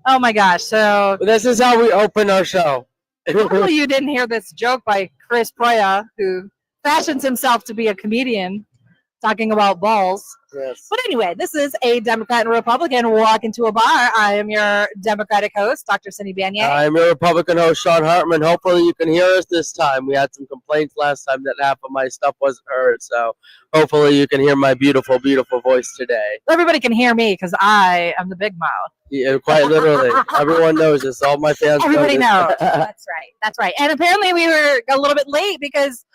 Oh my gosh! So this is how we open our show. hopefully you didn't hear this joke by Chris Proya, who fashions himself to be a comedian, talking about balls. Yes. But anyway, this is a Democrat and Republican walk into a bar. I am your Democratic host, Dr. Cindy Banier. I'm your Republican host, Sean Hartman. Hopefully you can hear us this time. We had some complaints last time that half of my stuff wasn't heard, so hopefully you can hear my beautiful, beautiful voice today. Everybody can hear me because I am the big mouth. Yeah, quite literally. Everyone knows this. All my fans Everybody know knows. That's right. That's right. And apparently we were a little bit late because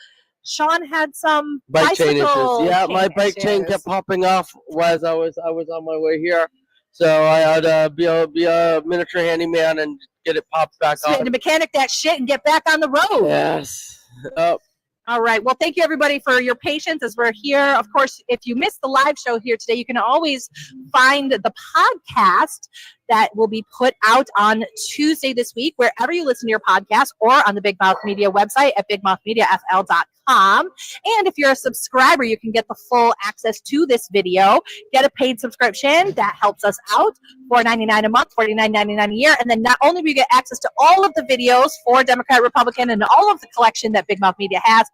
Sean had some bike chain issues. Yeah, my bike chain issues. kept popping off as I was on my way here, so I had to be a miniature handyman and get it popped back So you had on. to mechanic that shit and get back on the road. Yes. Oh. All right. Well, thank you everybody for your patience as we're here. Of course, if you missed the live show here today, you can always find the podcast that will be put out on Tuesday this week, wherever you listen to your podcast, or on the Big Mouth Media website at bigmouthmediafl.com. And if you're a subscriber, you can get the full access to this video. Get a paid subscription. That helps us out. $4.99 a month, $49.99 a year. And then not only will you get access to all of the videos for Democrat, Republican, and all of the collection that Big Mouth Media has,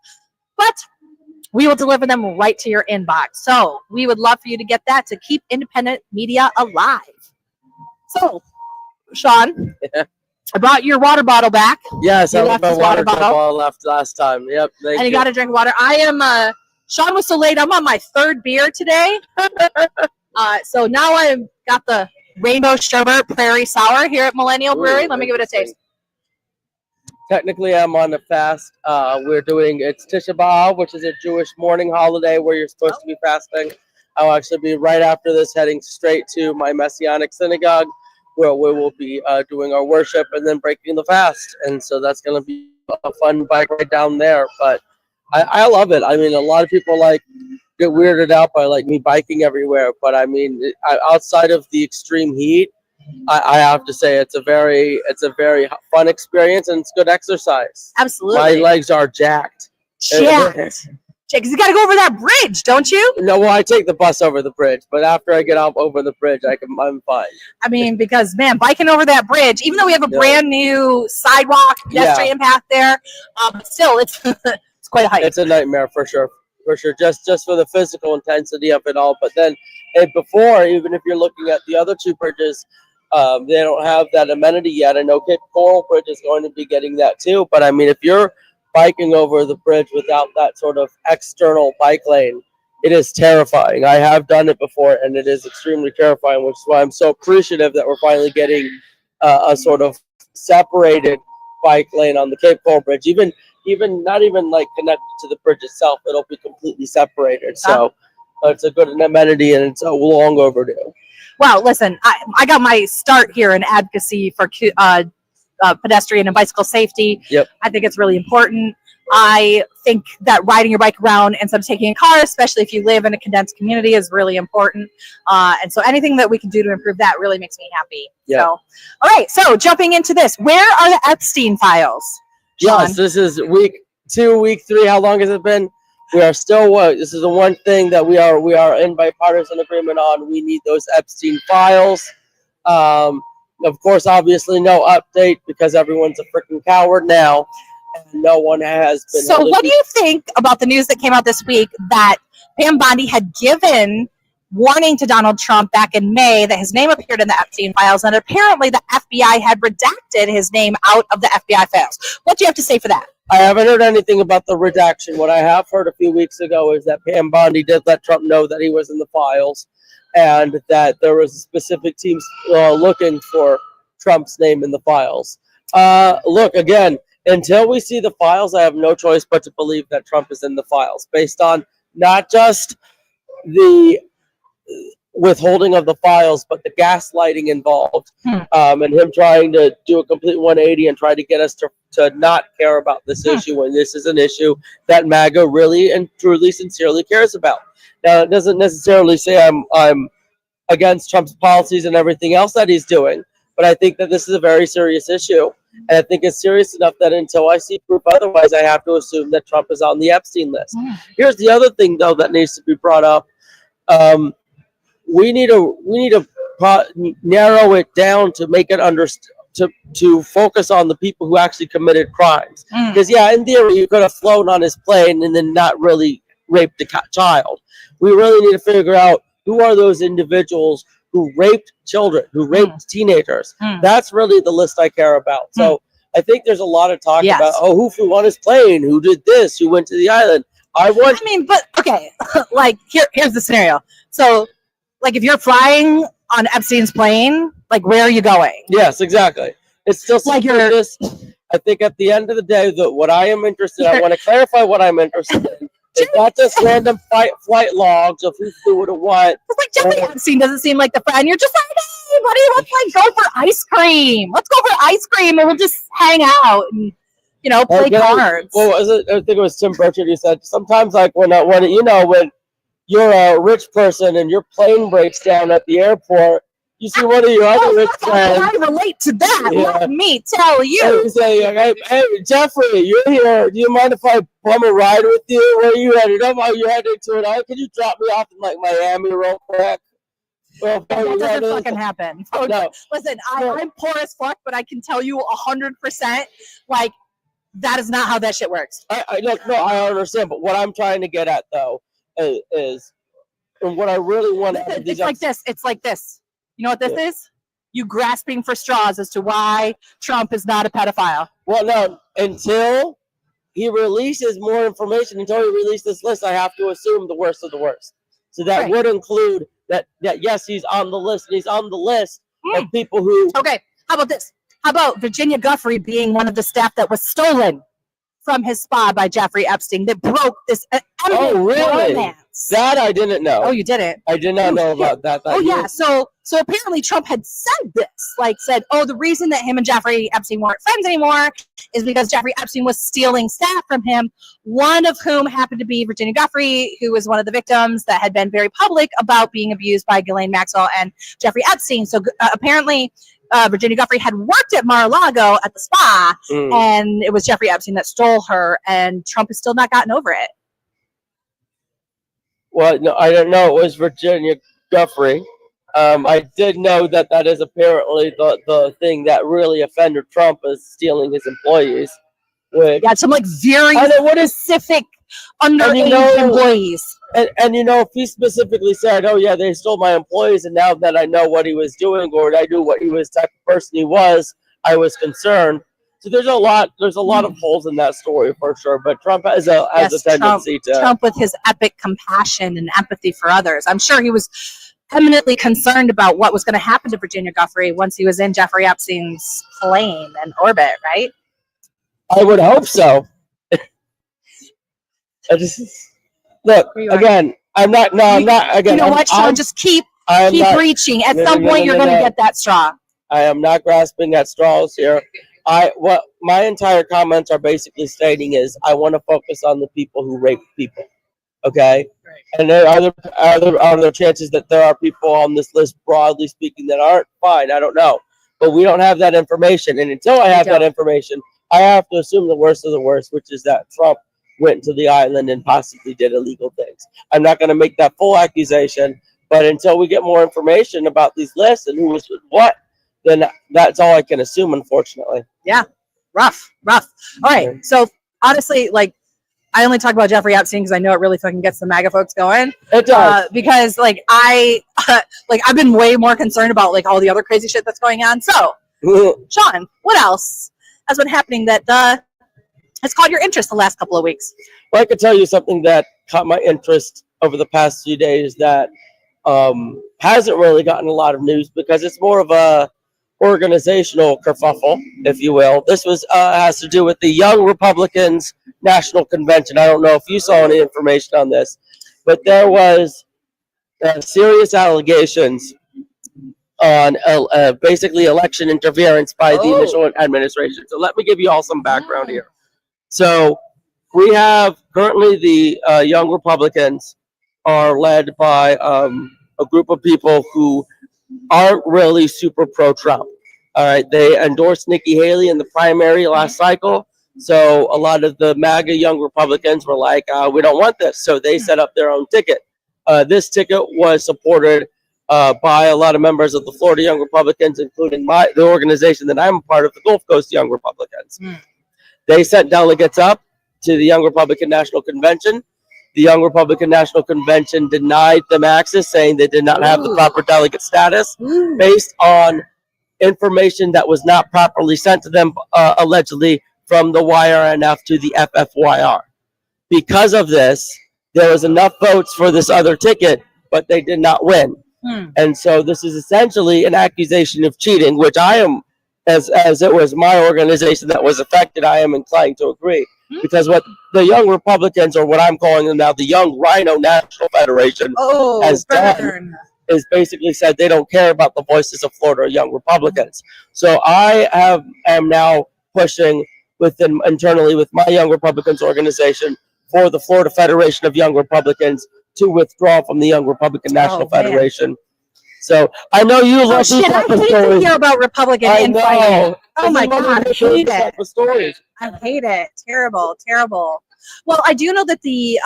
but we will deliver them right to your inbox. So we would love for you to get that to keep independent media alive. So, Sean, I brought your water bottle back. Yes, I left my water bottle. bottle left last time. Yep, and you got to drink water. I am, Sean was so late. I'm on my third beer today. So now I've got the Rainbow Sherbet Prairie Sour here at Millennial Brewing. Let me give it a taste. Technically, I'm on a fast. It's Tisha B'Av, which is a Jewish mourning holiday where you're supposed to be fasting. I'll actually be right after this heading straight to my Messianic synagogue, where we will be doing our worship and then breaking the fast. And so that's going to be a fun bike ride down there. But I love it. I mean, a lot of people get weirded out by me biking everywhere. But I mean, outside of the extreme heat, I have to say it's a very fun experience and it's good exercise. Absolutely. My legs are jacked. Because you got to go over that bridge, don't you? No, well, I take the bus over the bridge, but after I get off over the bridge, I'm fine. I mean, because, man, biking over that bridge, even though we have a brand new sidewalk, pedestrian path there, still, it's quite a hike. It's a nightmare for sure. Just for the physical intensity of it all. But then before, even if you're looking at the other two bridges, they don't have that amenity yet. I know Cape Coral Bridge is going to be getting that too. But I mean, if you're biking over the bridge without that sort of external bike lane, it is terrifying. I have done it before, and it is extremely terrifying, which is why I'm so appreciative that we're finally getting a sort of separated bike lane on the Cape Coral Bridge. Even not even connected to the bridge itself, it'll be completely separated. So it's a good amenity, and it's long overdue. Well, listen, I got my start here in advocacy for pedestrian and bicycle safety. Yep. I think it's really important. I think that riding your bike around instead of taking a car, especially if you live in a condensed community, is really important. And so anything that we can do to improve that really makes me happy. Yeah. So, all right. So jumping into this, where are the Epstein files? Sean? Yes, this is week 2, week 3. How long has it been? We are still this is the one thing that we are in bipartisan agreement on. We need those Epstein files. Of course, obviously, no update because everyone's a freaking coward now, and no one has been. So, what do you think about the news that came out this week that Pam Bondi had given warning to Donald Trump back in May that his name appeared in the Epstein files, and apparently the FBI had redacted his name out of the FBI files? What do you have to say for that? I haven't heard anything about the redaction. What I have heard a few weeks ago is that Pam Bondi did let Trump know that he was in the files, and that there was a specific team looking for Trump's name in the files. Look, again, until we see the files, I have no choice but to believe that Trump is in the files, based on not just the withholding of the files, but the gaslighting involved, and him trying to do a complete 180 and try to get us to not care about this issue when this is an issue that MAGA really and truly, sincerely cares about. Now, it doesn't necessarily say I'm against Trump's policies and everything else that he's doing, but I think that this is a very serious issue, and I think it's serious enough that until I see proof otherwise, I have to assume that Trump is on the Epstein list. Here's the other thing, though, that needs to be brought up. we need to narrow it down to make it to focus on the people who actually committed crimes. Because in theory, you could have flown on his plane and then not really raped a child. We really need to figure out who are those individuals who raped children, who raped teenagers. That's really the list I care about. So I think there's a lot of talk about, who flew on his plane, who did this, who went to the island. But okay, like here's the scenario. So, like, if you're flying on Epstein's plane, like, where are you going? Yes, exactly. It's still like I think at the end of the day, what I am interested in, I want to clarify what I'm interested in. It's not just random flight logs of who flew to what. It's like Jeffrey Epstein doesn't seem like the friend. You're just like, hey, buddy, let's go for ice cream. Let's go for ice cream, and we'll just hang out and play cards. Well, I think it was Tim Burchard who said sometimes, like when you're a rich person and your plane breaks down at the airport, you see one of your other rich friends. I relate to that. Let me tell you. You say, hey, Jeffrey, you're here. Do you mind if I bum a ride with you? Where are you headed? Oh, you're headed to an island. Can you drop me off in like Miami real quick? Well, that doesn't fucking happen. Oh, no. Listen, I'm poor as fuck, but I can tell you 100%, like, that is not how that shit works. I understand, but what I'm trying to get at though is and what I really want to. It's like this. You know what this is? You grasping for straws as to why Trump is not a pedophile. Well, no, until he releases more information, until he releases this list, I have to assume the worst of the worst. So that would include that yes, he's on the list, and he's on the list of people who. Okay, how about this? How about Virginia Guffrey being one of the staff that was stolen from his spa by Jeffrey Epstein that broke this really? romance? That I didn't know. Oh, you didn't? I did not know about that. Yeah. So apparently Trump had said this, said, the reason that him and Jeffrey Epstein weren't friends anymore is because Jeffrey Epstein was stealing staff from him, one of whom happened to be Virginia Guffrey, who was one of the victims that had been very public about being abused by Ghislaine Maxwell and Jeffrey Epstein. So apparently Virginia Guffrey had worked at Mar-a-Lago at the spa, and it was Jeffrey Epstein that stole her, and Trump has still not gotten over it. Well, no, I don't know. It was Virginia Guffrey. I did know that is apparently the thing that really offended Trump is stealing his employees. Some very specific underage employees. And if he specifically said, "Oh yeah, they stole my employees," and now that I know what he was doing or I knew what he was type of person he was, I was concerned. So there's a lot of holes in that story for sure. But Trump has a tendency to Trump with his epic compassion and empathy for others. I'm sure he was eminently concerned about what was going to happen to Virginia Guffrey once he was in Jeffrey Epstein's plane and orbit, right? I would hope so. Look, again, I'm not. Again, you know what, Sean? Just keep reaching. At some point, you're going to get that straw. I am not grasping at straws here. What my entire comments are basically stating is I want to focus on the people who rape people. Okay, right. And there are there chances that there are people on this list, broadly speaking, that aren't. Fine, I don't know, but we don't have that information, and until I have that information, I have to assume the worst of the worst, which is that Trump went to the island and possibly did illegal things. I'm not going to make that full accusation, but until we get more information about these lists and who was what, then that's all I can assume, unfortunately. Yeah, rough. All right, so honestly, I only talk about Jeffrey Epstein because I know it really fucking gets the MAGA folks going. It does. Because I've been way more concerned about all the other crazy shit that's going on. So, Sean, what else has been happening that has caught your interest the last couple of weeks? Well, I could tell you something that caught my interest over the past few days that hasn't really gotten a lot of news because it's more of a organizational kerfuffle, if you will. This has to do with the Young Republicans National Convention. I don't know if you saw any information on this, but there was serious allegations on basically election interference by the initial administration. So let me give you all some background here. So we have currently the Young Republicans are led by a group of people who aren't really super pro-Trump. All right, they endorsed Nikki Haley in the primary last cycle. So a lot of the MAGA Young Republicans were like, we don't want this. So they set up their own ticket. This ticket was supported by a lot of members of the Florida Young Republicans, including the organization that I'm a part of, the Gulf Coast Young Republicans. They sent delegates up to the Young Republican National Convention. The Young Republican National Convention denied them access, saying they did not have the proper delegate status based on information that was not properly sent to them, allegedly from the YRNF to the FFYR. Because of this, there was enough votes for this other ticket, but they did not win. And so this is essentially an accusation of cheating, which I am, as it was my organization that was affected, I am inclined to agree. Because what the Young Republicans, or what I'm calling them now, the Young Rhino National Federation, has done is basically said they don't care about the voices of Florida Young Republicans. So I am now pushing internally with my Young Republicans organization for the Florida Federation of Young Republicans to withdraw from the Young Republican National Federation. So I know you love these type of stories. I hate to hear about Republican infighting. Oh my God, I hate it. I hate it. Terrible, terrible. Well, I do know that the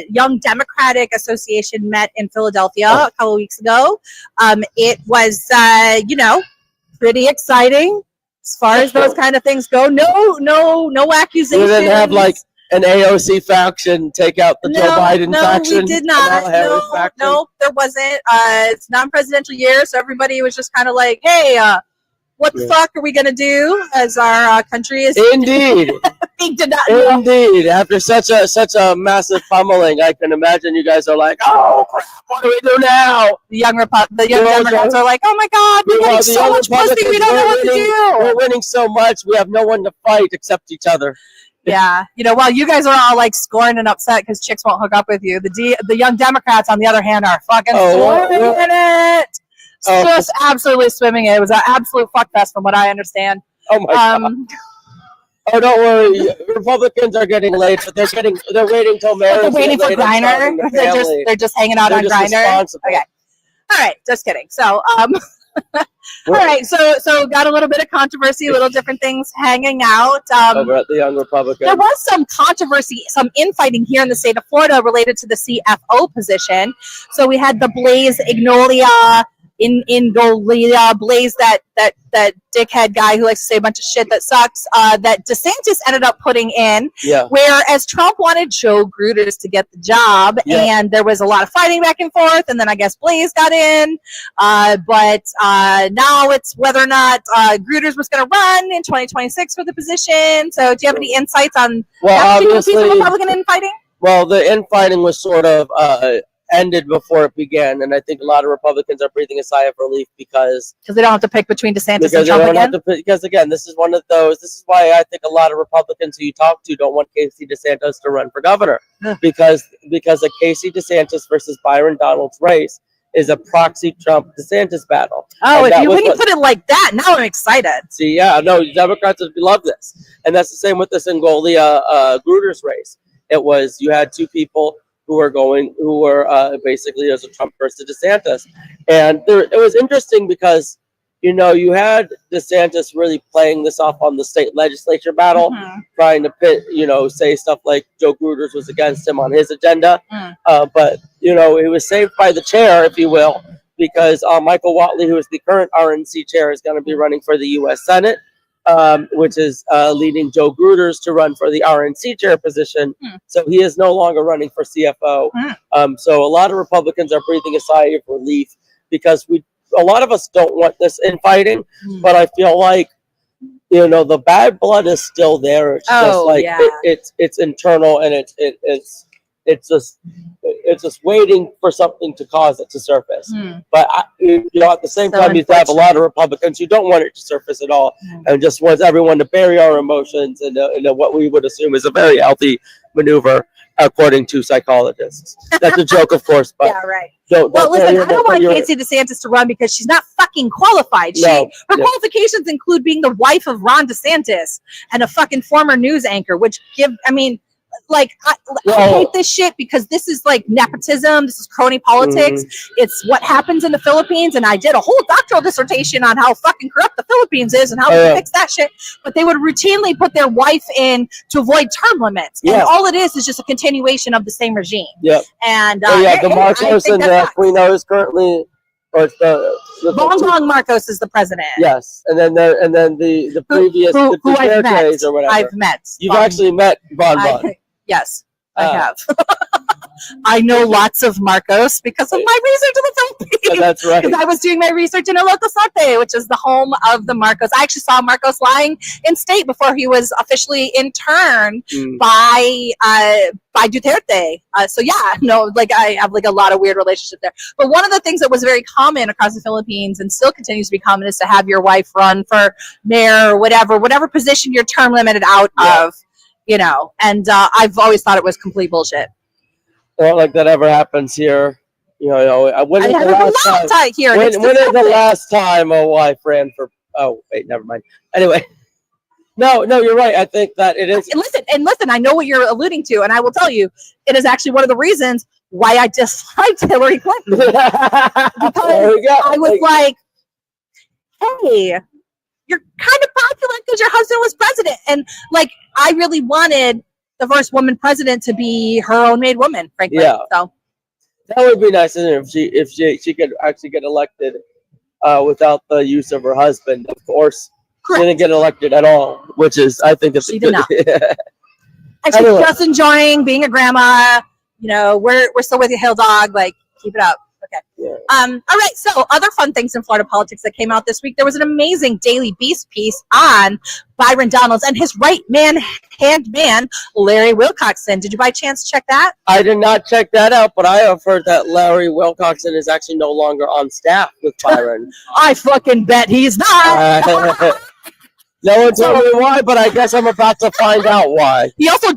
Young Democratic Association met in Philadelphia a couple of weeks ago. It was, pretty exciting as far as those kind of things go. No accusations. We didn't have like an AOC faction take out the Joe Biden faction. No, we did not. No, there wasn't. It's non-presidential year, so everybody was just kind of like, hey, what the fuck are we going to do as our country is Indeed. Indeed. After such a massive pummeling, I can imagine you guys are like, oh, crap, what do we do now? The young Democrats are like, oh, my God, we're getting so much pussy, we don't know what to do. We're winning so much, we have no one to fight except each other. Yeah, while you guys are all like scorned and upset because chicks won't hook up with you, the Young Democrats, on the other hand, are fucking swimming in it. Just absolutely swimming in it. It was an absolute fuckfest from what I understand. Oh my God. Oh, don't worry. Republicans are getting late, but they're waiting till marriage. They're waiting for Grindr. They're just hanging out on Grindr. Okay. All right, just kidding. So, all right, so got a little bit of controversy, little different things hanging out. Over at the Young Republicans. There was some controversy, some infighting here in the state of Florida related to the CFO position. So we had the Blaze Ignolia Blaze, that dickhead guy who likes to say a bunch of shit that sucks, that DeSantis ended up putting in, whereas Trump wanted Joe Gruters to get the job, and there was a lot of fighting back and forth, and then I guess Blaze got in, but now it's whether or not Gruters was going to run in 2026 for the position. So do you have any insights on obviously, the Republican infighting? Well, the infighting was sort of ended before it began, and I think a lot of Republicans are breathing a sigh of relief because they don't have to pick between DeSantis and Trump again. Because again, this is one of those. This is why I think a lot of Republicans who you talk to don't want Casey DeSantis to run for governor, because a Casey DeSantis versus Byron Donalds race is a proxy Trump DeSantis battle. Oh, when you put it like that, now I'm excited. See, Democrats would love this, and that's the same with the Sengolia Gruters race. It was you had two people who were basically as a Trump versus DeSantis. And it was interesting because, you had DeSantis really playing this off on the state legislature battle, trying to pit, say stuff like Joe Gruters was against him on his agenda. But, he was saved by the chair, if you will, because Michael Whatley, who is the current RNC chair, is going to be running for the U.S. Senate. Which is leading Joe Gruters to run for the RNC chair position. So he is no longer running for CFO. So a lot of Republicans are breathing a sigh of relief because a lot of us don't want this infighting, but I feel like, the bad blood is still there. It's just like it's internal, and it's just waiting for something to cause it to surface. But at the same time, you have a lot of Republicans who don't want it to surface at all, and just wants everyone to bury our emotions and what we would assume is a very healthy maneuver, according to psychologists. That's a joke, of course. But listen, I don't want Casey DeSantis to run because she's not fucking qualified. Her qualifications include being the wife of Ron DeSantis and a fucking former news anchor, I hate this shit because this is like nepotism. This is crony politics. It's what happens in the Philippines. And I did a whole doctoral dissertation on how fucking corrupt the Philippines is and how to fix that shit. But they would routinely put their wife in to avoid term limits. And all it is just a continuation of the same regime. And the Marcos and Aquino is currently or it's the Long Marcos is the president. Yes, and then the previous who I've met. Dutertes or whatever. I've met. You've actually met Bon. Yes, I have. I know lots of Marcos because of my research in the Philippines. Yeah, that's right. Because I was doing my research in Ilocos Norte, which is the home of the Marcos. I actually saw Marcos lying in state before he was officially interned by Duterte. So yeah, no, like I have like a lot of weird relationship there. But one of the things that was very common across the Philippines and still continues to be common is to have your wife run for mayor or whatever position you're term limited out of. You know, and I've always thought it was complete bullshit. Not like that ever happens here. When is the last time a wife ran for? Oh, wait, never mind. Anyway, no, you're right. I think that it is. And listen. I know what you're alluding to, and I will tell you, it is actually one of the reasons why I disliked Hillary Clinton because I was like, hey. You're kind of popular because your husband was president. And like, I really wanted the first woman president to be her own made woman, frankly. Yeah. So that would be nice, isn't it, if she could actually get elected without the use of her husband. Of course, correct. She didn't get elected at all, which is, I think, she did not. And she's just enjoying being a grandma. You know, we're still with you, Hill Dog. Like, keep it up. Okay. Yeah. All right. So, other fun things in Florida politics that came out this week. There was an amazing Daily Beast piece on Byron Donalds and his hand man, Larry Wilcoxon. Did you by chance check that? I did not check that out, but I have heard that Larry Wilcoxon is actually no longer on staff with Byron. I fucking bet he's not. No one told me why, but I guess I'm about to find out why. He also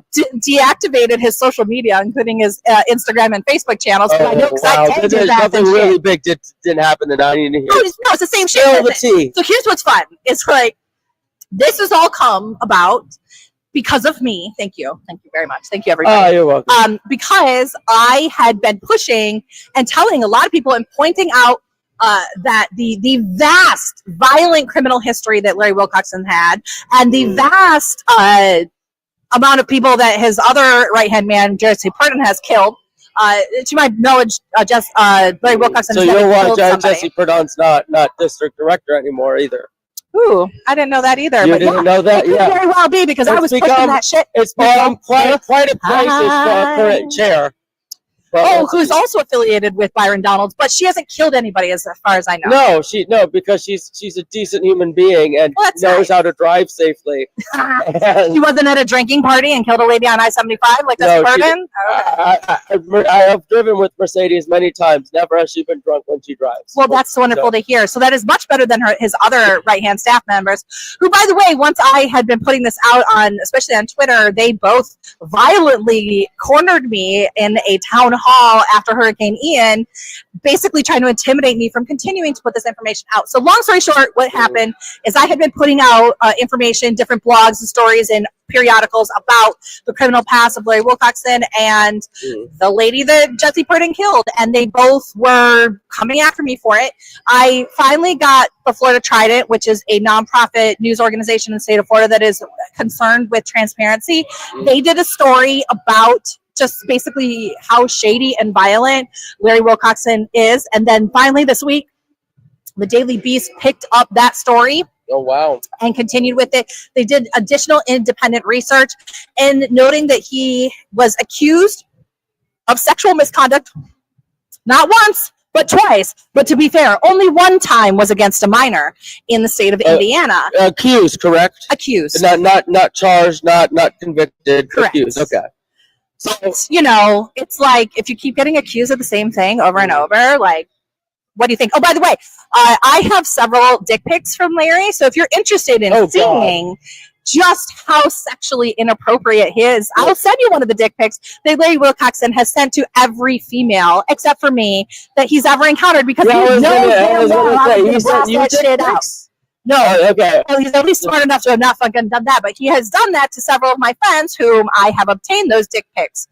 deactivated his social media, including his Instagram and Facebook channels. Oh, I know because I tagged his nothing really big didn't happen that I didn't hear. No, it's the same shit. So here's what's fun. It's like, this has all come about because of me. Thank you very much. Thank you, everybody. Oh, you're welcome. Because I had been pushing and telling a lot of people and pointing out that the vast violent criminal history that Larry Wilcoxon had, and the vast amount of people that his other right-hand man, Jesse Purdon, has killed. To my knowledge, Larry Wilcoxon. So you're why Jesse Purdon's not district director anymore either. Ooh, I didn't know that either. You didn't know that? It could very well be because I was pushing that shit. It's become quite a crisis for a current chair. Who's also affiliated with Byron Donalds, but she hasn't killed anybody as far as I know. No, because she's a decent human being and knows how to drive safely. She wasn't at a drinking party and killed a lady on I-75 like this Purdon? I have driven with Mercedes many times. Never has she been drunk when she drives. Well, that's wonderful to hear. So that is much better than his other right-hand staff members, who, by the way, once I had been putting this out on, especially on Twitter, they both violently cornered me in a town hall after Hurricane Ian, basically trying to intimidate me from continuing to put this information out. So long story short, what happened is I had been putting out information, different blogs and stories and periodicals about the criminal past of Larry Wilcoxon and the lady that Jesse Purdon killed, and they both were coming after me for it. I finally got the Florida Trident, which is a nonprofit news organization in the state of Florida that is concerned with transparency. They did a story about just basically how shady and violent Larry Wilcoxon is. And then finally this week, the Daily Beast picked up that story. Oh, wow. And continued with it. They did additional independent research and noting that he was accused of sexual misconduct, not once, but twice. But to be fair, only one time was against a minor in the state of Indiana. Accused, correct? Accused. Not charged, not convicted. Correct. Accused, okay. So, it's like if you keep getting accused of the same thing over and over, like, what do you think? Oh, by the way, I have several dick pics from Larry. So if you're interested in seeing just how sexually inappropriate he is, I'll send you one of the dick pics that Larry Wilcoxon has sent to every female, except for me, that he's ever encountered because he knows that shit out. No, okay. Well, he's at least smart enough to have not fucking done that, but he has done that to several of my friends whom I have obtained those dick pics.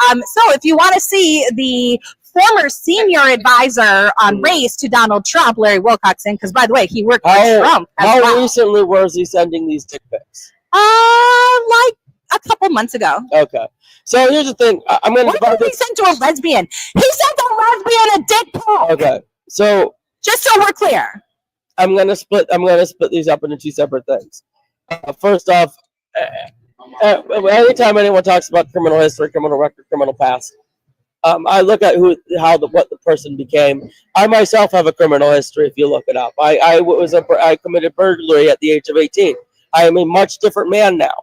So if you want to see the former senior advisor on race to Donald Trump, Larry Wilcoxon, because by the way, he worked for Trump as well. How recently was he sending these dick pics? Like a couple months ago. Okay. So here's the thing. What did he send to a lesbian? He sent a lesbian a dick pic. Okay. So Just so we're clear. I'm gonna split these up into two separate things. First off, anytime anyone talks about criminal history, criminal record, criminal past, I look at what the person became. I myself have a criminal history. If you look it up, I committed burglary at the age of 18. I am a much different man now.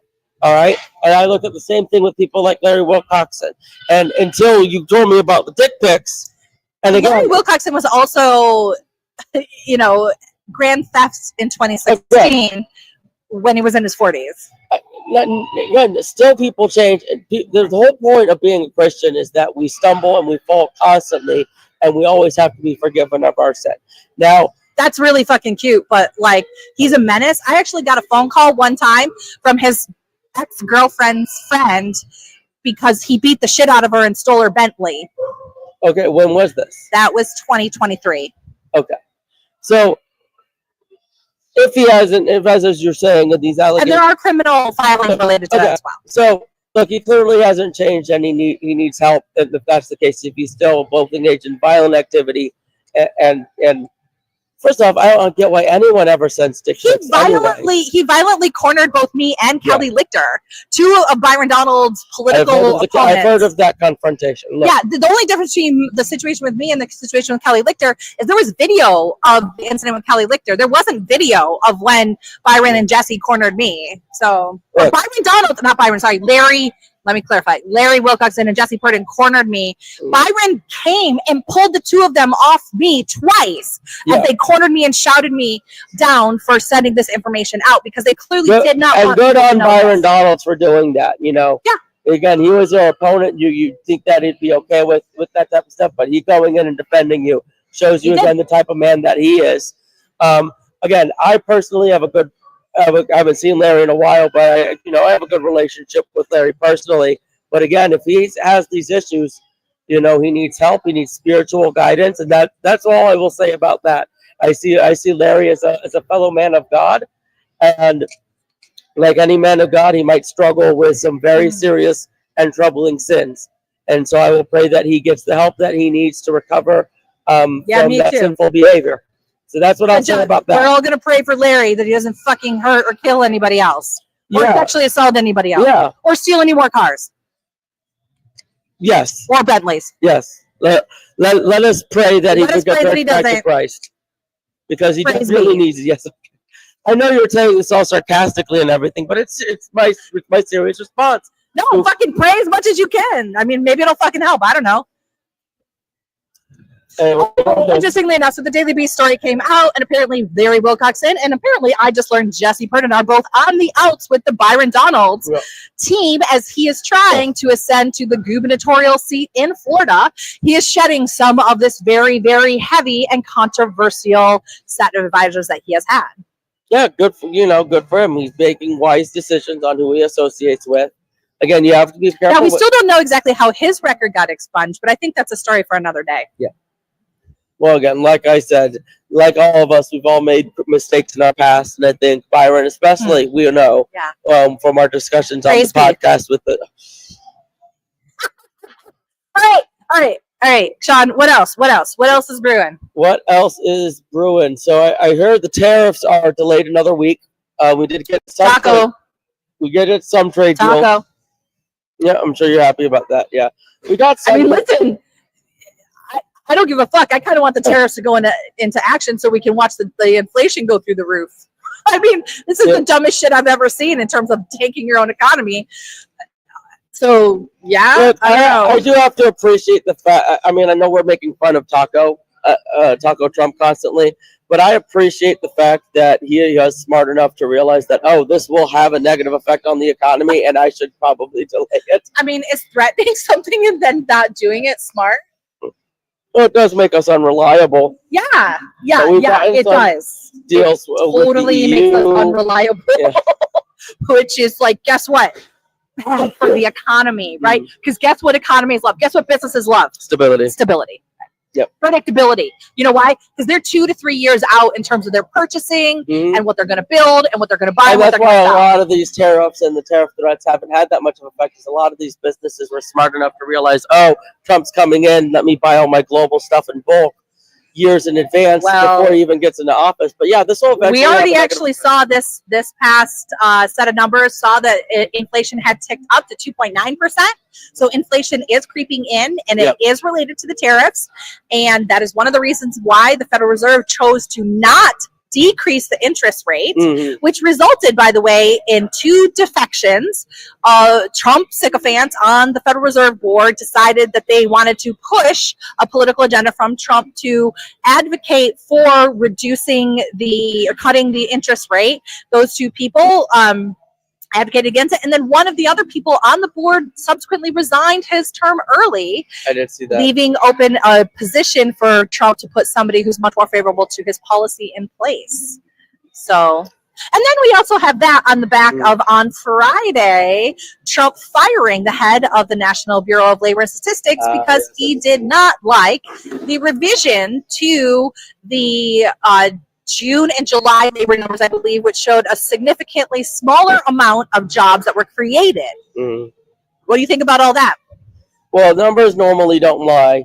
All right, and I look at the same thing with people like Larry Wilcoxon. And until you told me about the dick pics, and again, Larry Wilcoxon was also, grand thefts in 2016 when he was in his 40s. Again, still people change. The whole point of being a Christian is that we stumble and we fall constantly, and we always have to be forgiven of our sin. Now, that's really fucking cute, but like, he's a menace. I actually got a phone call one time from his ex-girlfriend's friend because he beat the shit out of her and stole her Bentley. Okay, when was this? That was 2023. Okay, so if as you're saying, that these allegations, and there are criminal filings related to that as well. So look, he clearly hasn't changed, and he needs help. And if that's the case, if he's still both engaged in violent activity and first off, I don't get why anyone ever sends dick pics. He violently cornered both me and Kelly Lichter, two of Byron Donald's political opponents. I've heard of that confrontation. Look. Yeah, the only difference between the situation with me and the situation with Kelly Lichter is there was video of the incident with Kelly Lichter. There wasn't video of when Byron and Jesse cornered me. So Larry. Let me clarify. Larry Wilcoxon and Jesse Purdon cornered me. Byron came and pulled the two of them off me twice. Yeah. And they cornered me and shouted me down for sending this information out because they clearly did not want to know. And good on Byron Donalds for doing that, Yeah. Again, he was your opponent. You think that he'd be okay with that type of stuff, but he going in and defending you shows you again the type of man that he is. Again, I personally have I haven't seen Larry in a while, but I have a good relationship with Larry personally. But again, if he has these issues, he needs help. He needs spiritual guidance, and that's all I will say about that. I see Larry as a fellow man of God, and like any man of God, he might struggle with some very serious and troubling sins. And so I will pray that he gets the help that he needs to recover from that sinful behavior. So that's what I'll say about that. We're all going to pray for Larry that he doesn't fucking hurt or kill anybody else. Or sexually assault anybody else. Yeah. Or steal any more cars. Yes. Or Bentleys. Yes. Let us pray that he can get back to Christ. Because he really needs it. Yes. I know you're saying this all sarcastically and everything, but it's my serious response. No, fucking pray as much as you can. I mean, maybe it'll fucking help. I don't know. Interestingly enough, so the Daily Beast story came out, and apparently Larry Wilcoxon, and apparently I just learned Jesse Purdon are both on the outs with the Byron Donalds team as he is trying to ascend to the gubernatorial seat in Florida. He is shedding some of this very, very heavy and controversial set of advisors that he has had. Yeah, good for him. He's making wise decisions on who he associates with. Again, you have to be careful. Now, we still don't know exactly how his record got expunged, but I think that's a story for another day. Yeah. Well, again, like I said, like all of us, we've all made mistakes in our past, and I think Byron, especially, we know from our discussions on the podcast with the. All right, Sean. What else? What else is brewing? What else is brewing? So I heard the tariffs are delayed another week. We did get some. We get some trade deals. Yeah, I'm sure you're happy about that. Yeah, we got some. I mean, listen. I don't give a fuck. I kind of want the tariffs to go into action so we can watch the inflation go through the roof. I mean, this is the dumbest shit I've ever seen in terms of taking your own economy. So, look, I do have to appreciate the fact. I mean, I know we're making fun of Taco Trump constantly, but I appreciate the fact that he is smart enough to realize that, this will have a negative effect on the economy, and I should probably delay it. I mean, is threatening something and then not doing it smart? Well, it does make us unreliable. Yeah, it does. Deals totally makes us unreliable, which is like, guess what? Bad for the economy, right? Because guess what economies love? Guess what businesses love? Stability. Yep. Predictability. You know why? Because they're 2 to 3 years out in terms of their purchasing and what they're going to build and what they're going to buy. And that's why a lot of these tariffs and the tariff threats haven't had that much of an effect, because a lot of these businesses were smart enough to realize, Trump's coming in, let me buy all my global stuff in bulk. years in advance before he even gets into office. But yeah, this will eventually. We already actually saw this past set of numbers, saw that inflation had ticked up to 2.9%. So inflation is creeping in, and it is related to the tariffs. And that is one of the reasons why the Federal Reserve chose to not decrease the interest rate, which resulted, by the way, in 2 defections. Trump sycophants on the Federal Reserve Board decided that they wanted to push a political agenda from Trump to advocate for reducing or cutting the interest rate. Those 2 people advocated against it, and then one of the other people on the board subsequently resigned his term early. I did see that, leaving open a position for Trump to put somebody who's much more favorable to his policy in place. So, and then we also have that on the back of, on Friday, Trump firing the head of the National Bureau of Labor and Statistics because he did not like the revision to the June and July labor numbers, I believe, which showed a significantly smaller amount of jobs that were created. What do you think about all that? Well, numbers normally don't lie.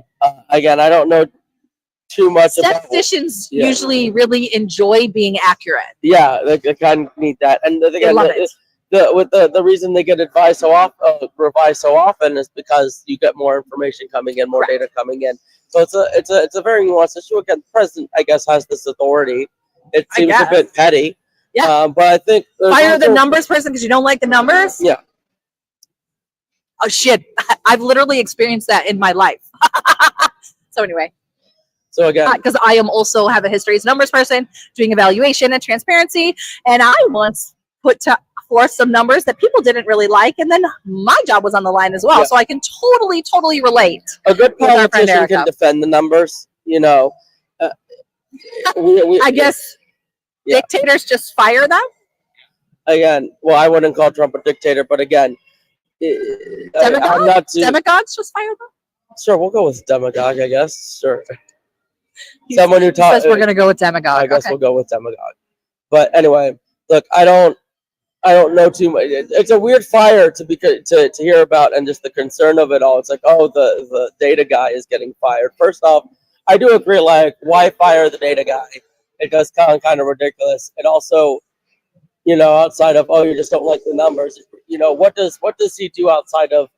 Again, I don't know too much statisticians usually really enjoy being accurate. Yeah, they kind of need that. And again, the reason they get revised so often is because you get more information coming in, more data coming in. So it's a very nuanced issue. Again, the president, I guess, has this authority. It seems a bit petty. Yeah. But I think fire the numbers person because you don't like the numbers. Yeah. Oh shit! I've literally experienced that in my life. So anyway. So again, because I am also have a history as a numbers person, doing evaluation and transparency, and I once put forth some numbers that people didn't really like, and then my job was on the line as well. So I can totally relate. A good politician can defend the numbers, you know. I guess dictators just fire them. Again, well, I wouldn't call Trump a dictator, but again, demagogues just fire them. Sure, we'll go with demagogue. I guess. Sure. Someone who says we're going to go with demagogue. I guess we'll go with demagogue. But anyway, look, I don't know too much. It's a weird fire to hear about, and just the concern of it all. It's like, oh, the data guy is getting fired. First off, I do agree. Like, why fire the data guy? It does sound kind of ridiculous. And also, you know, outside of you just don't like the numbers. You know, what does he do outside of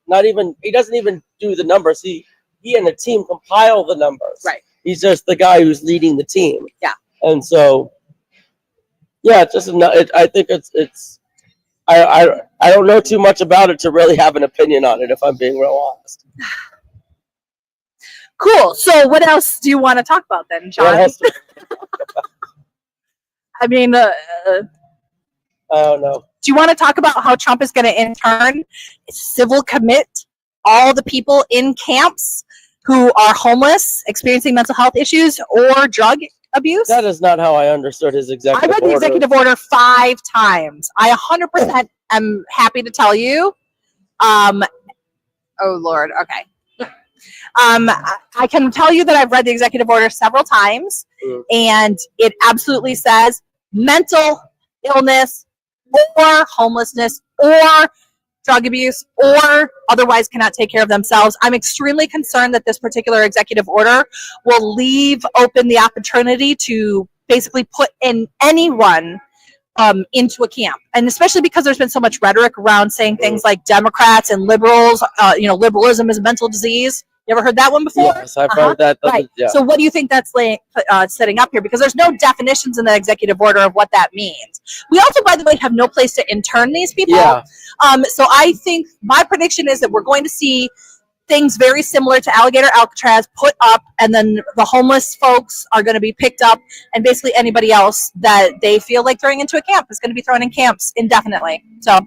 he doesn't even do the numbers. He and the team compile the numbers. Right. He's just the guy who's leading the team. Yeah. And so, yeah, it's just I think it's. I don't know too much about it to really have an opinion on it, if I'm being real honest. Cool. So what else do you want to talk about then, John? I mean, I don't know. Do you want to talk about how Trump is going to in turn civil commit all the people in camps who are homeless, experiencing mental health issues, or drug abuse? That is not how I understood his executive order. I read the executive order 5 times. I 100% am happy to tell you. Oh, Lord. Okay. I can tell you that I've read the executive order several times, and it absolutely says mental illness or homelessness or drug abuse or otherwise cannot take care of themselves. I'm extremely concerned that this particular executive order will leave open the opportunity to basically put in anyone into a camp. And especially because there's been so much rhetoric around saying things like Democrats and liberals, liberalism is a mental disease. You ever heard that one before? Yes, I've heard that. Right. Yeah. So what do you think that's setting up here? Because there's no definitions in the executive order of what that means. We also, by the way, have no place to intern these people. Yeah. So I think my prediction is that we're going to see things very similar to Alligator Alcatraz put up, and then the homeless folks are going to be picked up, and basically anybody else that they feel like throwing into a camp is going to be thrown in camps indefinitely. So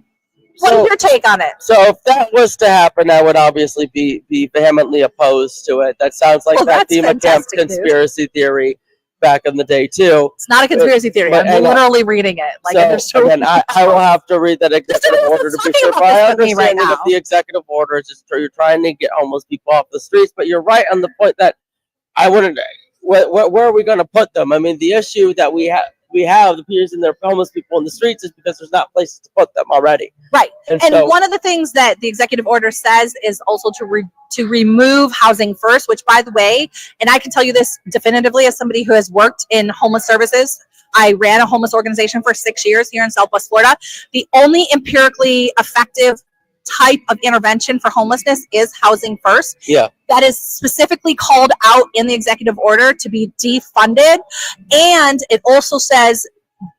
what's your take on it? So if that was to happen, I would obviously be vehemently opposed to it. That sounds like that FEMA camp conspiracy theory back in the day too. It's not a conspiracy theory. I'm literally reading it. Like, again, I will have to read that executive order to be sure. But I understand that the executive order is just you're trying to get homeless people off the streets. But you're right on the point that I wouldn't. Where are we going to put them? I mean, the issue that we we have, the reason there are homeless people in the streets is because there's not places to put them already. Right. And And one of the things that the executive order says is also to remove housing first, which, by the way, and I can tell you this definitively as somebody who has worked in homeless services. I ran a homeless organization for 6 years here in Southwest Florida. The only empirically effective type of intervention for homelessness is housing first. Yeah. That is specifically called out in the executive order to be defunded. And it also says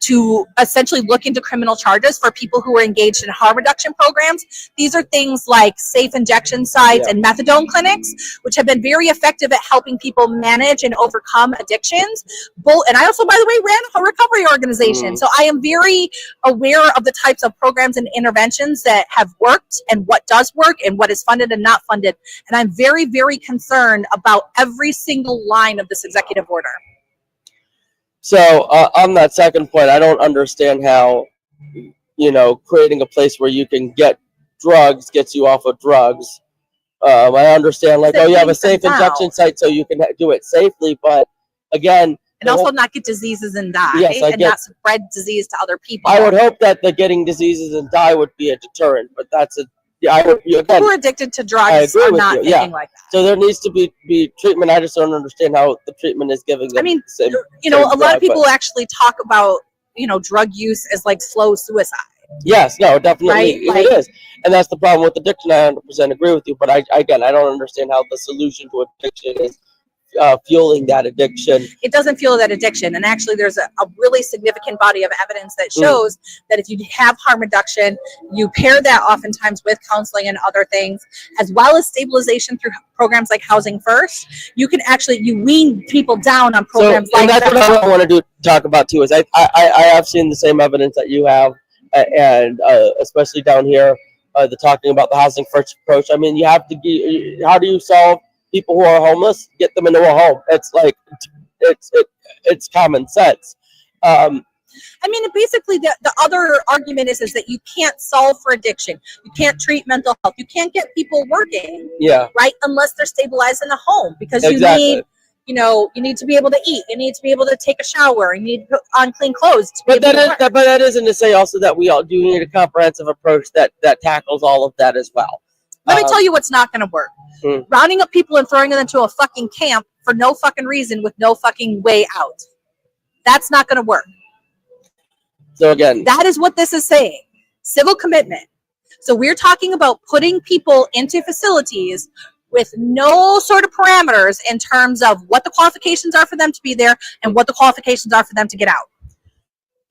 to essentially look into criminal charges for people who are engaged in harm reduction programs. These are things like safe injection sites and methadone clinics, which have been very effective at helping people manage and overcome addictions. And I also, by the way, ran a recovery organization. So I am very aware of the types of programs and interventions that have worked and what does work and what is funded and not funded. And I'm very, very concerned about every single line of this executive order. So on that second point, I don't understand how, creating a place where you can get drugs gets you off of drugs. I understand, like, you have a safe injection site so you can do it safely, but again, and also not get diseases and die, not spread disease to other people. I would hope that the getting diseases and die would be a deterrent, but that's again, people who are addicted to drugs are not thinking like that. So there needs to be treatment. I just don't understand how the treatment is giving them. I mean, a lot of people actually talk about, drug use as like slow suicide. Yes, no, definitely right? It is. And that's the problem with addiction. I 100% agree with you. But I don't understand how the solution to addiction is fueling that addiction. It doesn't fuel that addiction. And actually, there's a really significant body of evidence that shows that if you have harm reduction, you pair that oftentimes with counseling and other things, as well as stabilization through programs like Housing First, you can actually, you wean people down on programs like that. And that's what I want to talk about too, is I have seen the same evidence that you have, and especially down here, the talking about the Housing First approach. I mean, you have to how do you solve people who are homeless? Get them into a home. It's like it's common sense. I mean, basically, the other argument is that you can't solve for addiction. You can't treat mental health. You can't get people working. Yeah. Right, unless they're stabilized in a home, because you need to be able to eat. You need to be able to take a shower. You need to put on clean clothes. But that isn't to say also that we all do need a comprehensive approach that tackles all of that as well. Let me tell you what's not going to work. Rounding up people and throwing them into a fucking camp for no fucking reason with no fucking way out. That's not going to work. So again, that is what this is saying. Civil commitment. So we're talking about putting people into facilities with no sort of parameters in terms of what the qualifications are for them to be there and what the qualifications are for them to get out.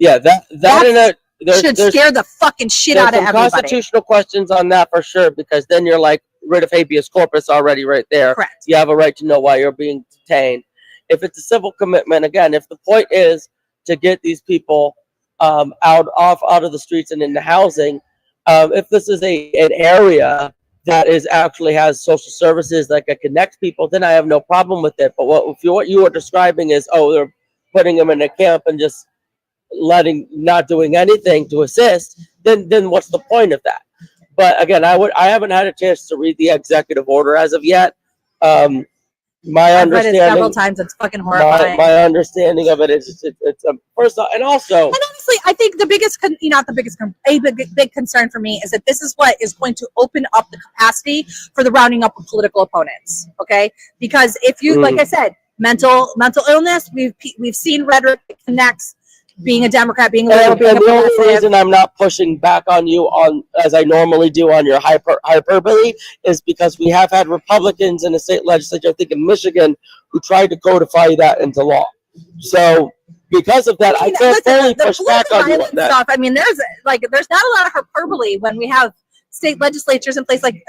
Yeah, that should scare the fucking shit out of everybody. Constitutional questions on that for sure, because then you're like rid of habeas corpus already right there. Correct. You have a right to know why you're being detained. If it's a civil commitment, again, if the point is to get these people out of the streets and into housing, if this is an area that actually has social services that can connect people, then I have no problem with it. But what you are describing is, they're putting them in a camp and just not doing anything to assist, then what's the point of that? But again, I haven't had a chance to read the executive order as of yet. I've read it several times. It's fucking horrifying. My understanding of it is it's first off, and also, and honestly, I think a big concern for me is that this is what is going to open up the capacity for the rounding up of political opponents. Okay, because if you, like I said, mental illness, we've seen rhetoric that connects being a Democrat, being a liberal, being a progressive. The only reason I'm not pushing back on you as I normally do on your hyperbole is because we have had Republicans in the state legislature, I think in Michigan, who tried to codify that into law. So because of that, I can't fully push back on you on that. Stuff, I mean, there's not a lot of hyperbole when we have state legislatures in place, like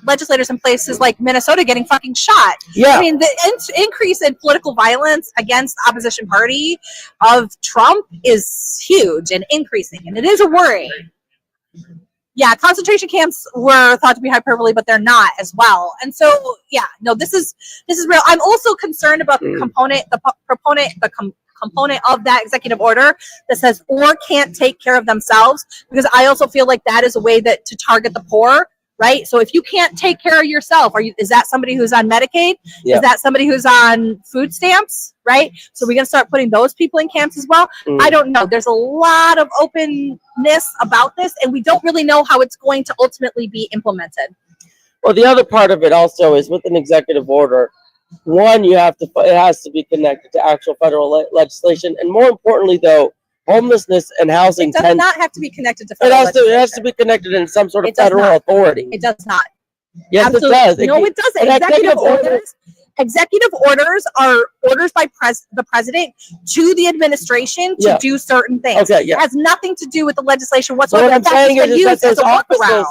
legislators in places like Minnesota getting fucking shot. Yeah. I mean, the increase in political violence against the opposition party of Trump is huge and increasing, and it is a worry. Yeah, concentration camps were thought to be hyperbole, but they're not as well. And so, this is real. I'm also concerned about the component of that executive order that says or can't take care of themselves, because I also feel like that is a way to target the poor right? So if you can't take care of yourself, is that somebody who's on Medicaid? Yeah. Is that somebody who's on food stamps, right? So we're going to start putting those people in camps as well. I don't know. There's a lot of openness about this, and we don't really know how it's going to ultimately be implemented. Well, the other part of it also is with an executive order. One, it has to be connected to actual federal legislation, and more importantly, though, homelessness and housing It does not have to be connected to federal it has to be connected in some sort of federal authority. It does not. Yes, Absolutely. it does. No, it doesn't. Executive orders are orders by the president to the administration to do certain things. Okay, yeah. It has nothing to do with the legislation whatsoever. What I'm saying is that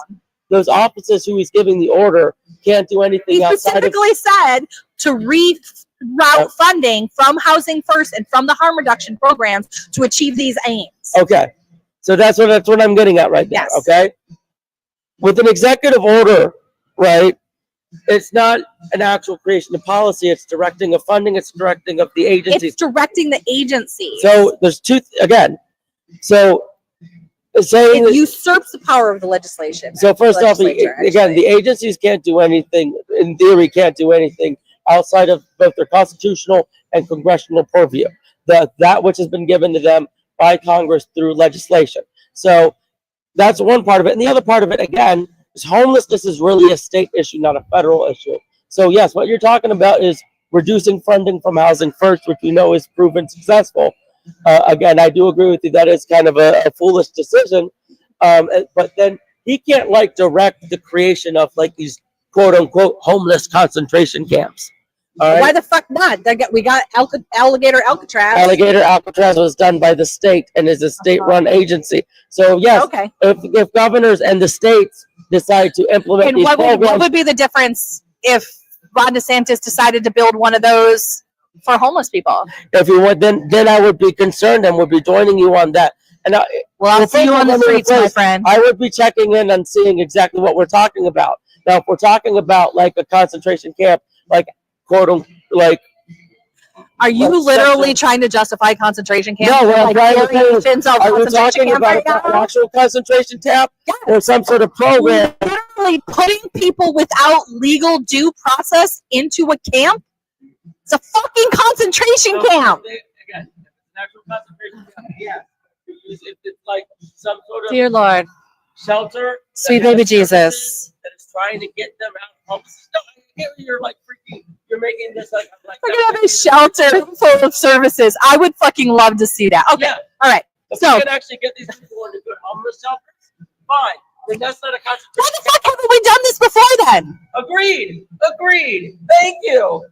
those offices who he's giving the order can't do anything he outside of... He specifically said to reroute funding from Housing First and from the harm reduction programs to achieve these aims. Okay. So that's what I'm getting at right there. Yes. Okay. With an executive order, right, it's not an actual creation of policy. It's directing of funding. It's directing of the agency. It's directing the agency. So there's So saying it usurps the power of the legislation. So first off, again, the agencies can't do anything, in theory, can't do anything outside of both their constitutional and congressional purview. That which has been given to them by Congress through legislation. So that's one part of it. And the other part of it, again, is homelessness is really a state issue, not a federal issue. So yes, what you're talking about is reducing funding from Housing First, which we know is proven successful. Again, I do agree with you. That is kind of a foolish decision. But then he can't direct the creation of these quote unquote homeless concentration camps. All right? Why the fuck not? We got Alligator Alcatraz. Alligator Alcatraz was done by the state and is a state-run agency. So yes, if governors and the states decide to implement these programs, what would be the difference if Ron DeSantis decided to build one of those for homeless people? If you would, then I would be concerned and would be joining you on that. And I'll see you on the streets, my friend. I would be checking in and seeing exactly what we're talking about. Now, if we're talking about a concentration camp, are you literally trying to justify concentration camps? No, what I'm trying to say is, are we talking about an actual concentration camp or some sort of program? Literally putting people without legal due process into a camp? It's a fucking concentration camp. Again, if it's an actual concentration camp, yeah. If it's some sort of Dear Lord, shelter, sweet baby Jesus, that is trying to get them out of homelessness. No, you're freaking. You're making this we're gonna have a shelter full of services. I would fucking love to see that. Okay, all right. So we can actually get these people into good homeless shelters. Fine. Then that's not a concentration. Why the fuck haven't we done this before then? Agreed. Thank you.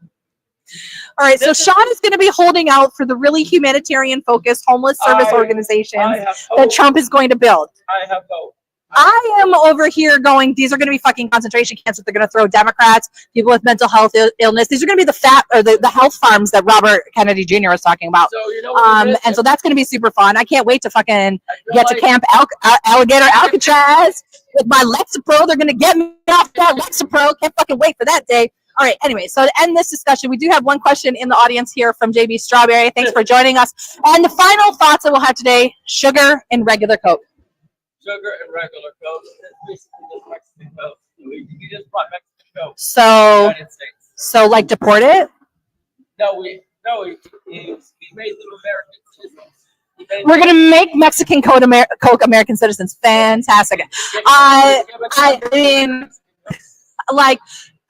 All right, so Sean is going to be holding out for the really humanitarian-focused homeless service organizations that Trump is going to build. I have hope. I am over here going, these are going to be fucking concentration camps that they're going to throw Democrats, people with mental health illness. These are going to be the health farms that Robert Kennedy Jr. was talking about. So, you know and so that's going to be super fun. I can't wait to fucking get to Camp Alligator Alcatraz with my Lexapro. They're going to get me off that Lexapro. Can't fucking wait for that day. All right, anyway, so to end this discussion, we do have one question in the audience here from JB Strawberry. Thanks for joining us. And the final thoughts that we'll have today, sugar and regular Coke. Sugar and regular Coke. That's basically just Mexican Coke. We just brought Mexican Coke to the United States. So deport it? No, we made them American citizens. We're going to make Mexican Coke American citizens. Fantastic.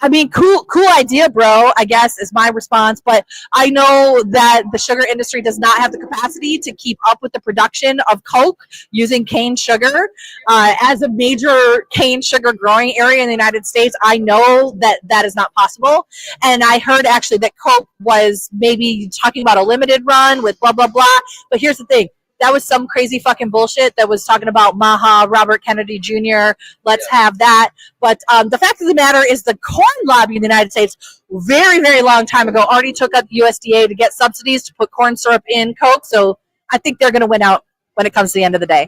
I mean, cool idea, bro, I guess is my response. But I know that the sugar industry does not have the capacity to keep up with the production of Coke using cane sugar. As a major cane sugar growing area in the United States, I know that is not possible. And I heard actually that Coke was maybe talking about a limited run with blah, blah, blah. But here's the thing. That was some crazy fucking bullshit that was talking about Maha, Robert Kennedy Jr. Let's have that. But the fact of the matter is the corn lobby in the United States, very, very long time ago, already took up USDA to get subsidies to put corn syrup in Coke. So I think they're going to win out when it comes to the end of the day.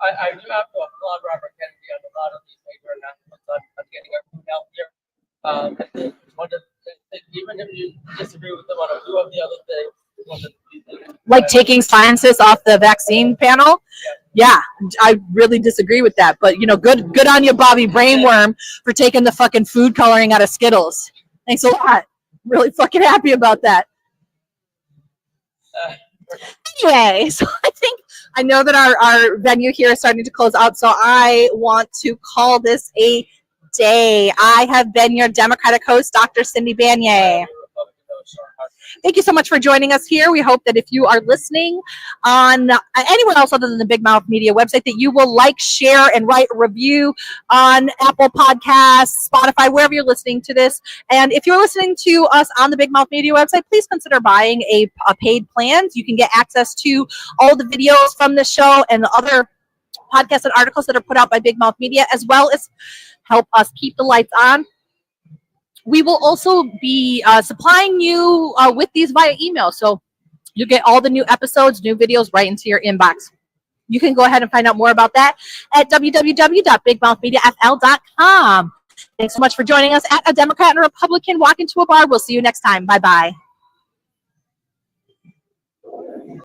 I do have to applaud Robert Kennedy on a lot of these major announcements on getting our food out here. Even if you disagree with them on a few of the other things, like taking scientists off the vaccine panel. Yeah, I really disagree with that. But, good on you, Bobby Brainworm, for taking the fucking food coloring out of Skittles. Thanks a lot. Really fucking happy about that. Anyway, so I know that our venue here is starting to close out, so I want to call this a day. I have been your Democratic host, Dr. Cindy Banyai. Thank you so much for joining us here. We hope that if you are listening on anywhere else other than the Big Mouth Media website, that you will like, share, and write a review on Apple Podcasts, Spotify, wherever you're listening to this. And if you're listening to us on the Big Mouth Media website, please consider buying a paid plan. You can get access to all the videos from the show and the other podcasts and articles that are put out by Big Mouth Media, as well as help us keep the lights on. We will also be supplying you with these via email. So you get all the new episodes, new videos right into your inbox. You can go ahead and find out more about that at www.bigmouthmediafl.com. Thanks so much for joining us at A Democrat and a Republican Walk Into a Bar. We'll see you next time. Bye-bye.